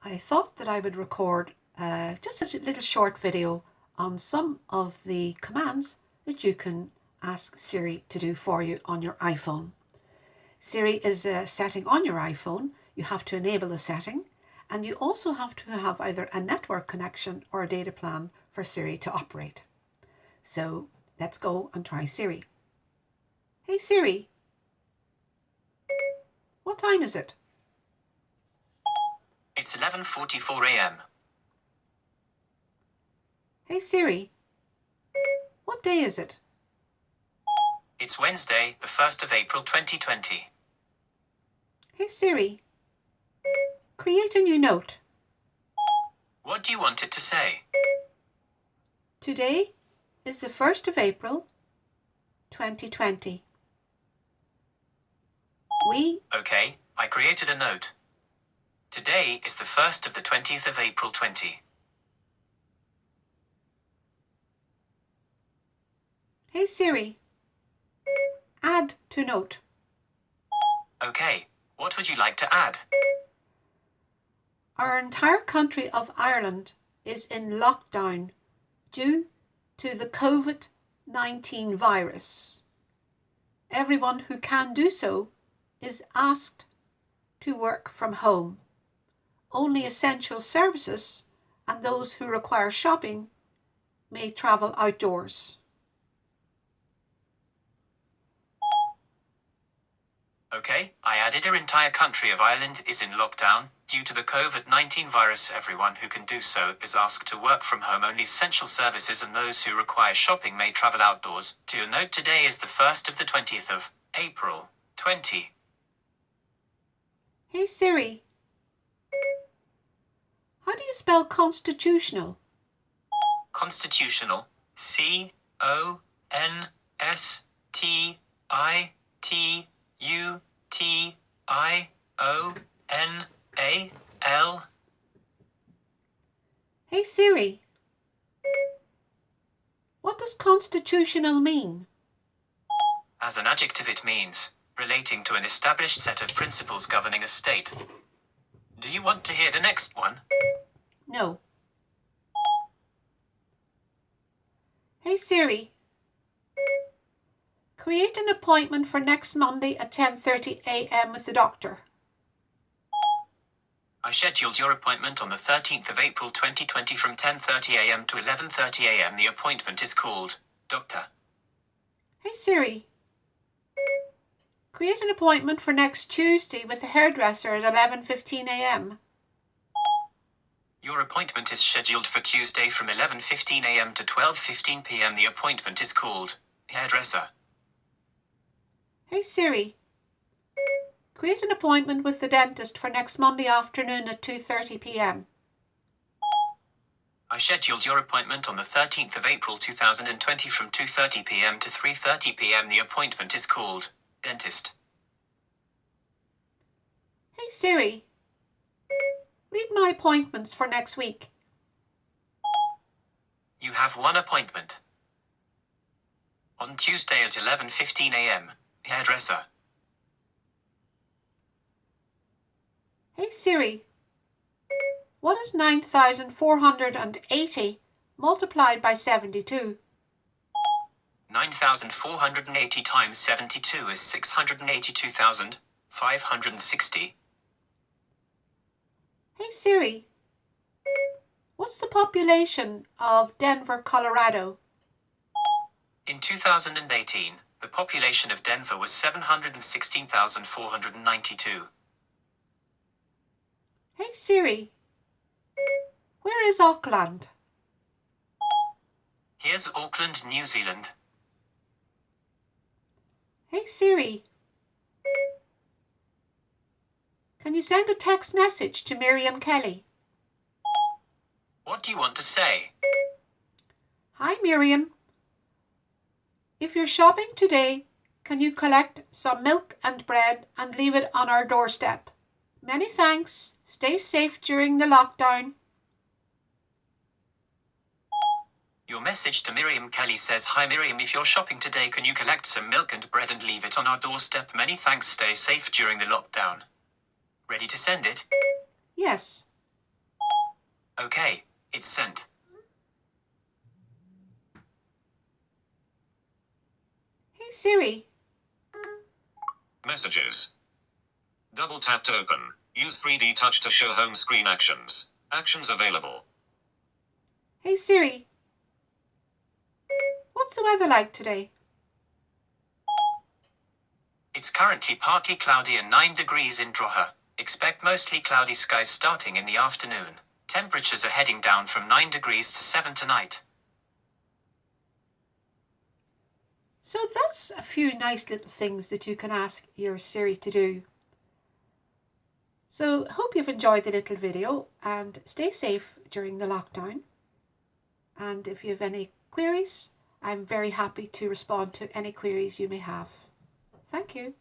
I thought that I would record just a little short video on some of the commands that you can ask Siri to do for you on your iPhone. Siri is a setting on your iPhone. You have to enable the setting, and you also have to have either a network connection or a data plan for Siri to operate. So let's go and try Siri. Hey Siri, what time is it? It's 11:44 a.m. Hey Siri, what day is it? It's Wednesday, the 1st of April 2020. Hey Siri, create a new note. What do you want it to say? Today is the 1st of April 2020. Okay, I created a note. Today is the 1st of the 20th of April 20. Hey Siri, add to note. Okay, what would you like to add? Our entire country of Ireland is in lockdown due to the COVID-19 virus. Everyone who can do so is asked to work from home. Only essential services and those who require shopping may travel outdoors. Okay, I added our entire country of Ireland is in lockdown. Due to the COVID-19 virus, everyone who can do so is asked to work from home. Only essential services and those who require shopping may travel outdoors. To your note, today is the 1st of the 20th of April 20. Hey Siri, how do you spell constitutional? Constitutional. Constitutional. Hey Siri, what does constitutional mean? As an adjective, it means relating to an established set of principles governing a state. Do you want to hear the next one? No. Hey Siri, create an appointment for next Monday at 10:30 a.m. with the doctor. I scheduled your appointment on the 13th of April 2020 from 10:30 a.m. to 11:30 a.m. The appointment is called Doctor. Hey Siri, create an appointment for next Tuesday with the hairdresser at 11:15 a.m. Your appointment is scheduled for Tuesday from 11:15 a.m. to 12:15 p.m. The appointment is called Hairdresser. Hey Siri, create an appointment with the dentist for next Monday afternoon at 2:30 p.m. I scheduled your appointment on the 13th of April 2020 from 2:30 p.m. to 3:30 p.m. The appointment is called Dentist. Hey Siri, read my appointments for next week. You have one appointment. On Tuesday at 11:15 a.m. Hairdresser. Hey Siri, what is 9,480 multiplied by 72? 9,480 times 72 is 682,560. Hey Siri, what's the population of Denver, Colorado? In 2018, the population of Denver was 716,492. Hey Siri, where is Auckland? Here's Auckland, New Zealand. Hey Siri, can you send a text message to Miriam Kelly? What do you want to say? Hi Miriam, if you're shopping today, can you collect some milk and bread and leave it on our doorstep? Many thanks. Stay safe during the lockdown. Your message to Miriam Kelly says, "Hi Miriam, if you're shopping today, can you collect some milk and bread and leave it on our doorstep? Many thanks. Stay safe during the lockdown." Ready to send it? Yes. Okay, it's sent. Hey Siri. Messages. Double tap to open. Use 3D touch to show home screen actions. Actions available. Hey Siri. What's the weather like today? It's currently partly cloudy and 9 degrees in Droha. Expect mostly cloudy skies starting in the afternoon. Temperatures are heading down from 9 degrees to 7 tonight. So that's a few nice little things that you can ask your Siri to do. So hope you've enjoyed the little video and stay safe during the lockdown. And if you have any queries, I'm very happy to respond to any queries you may have. Thank you.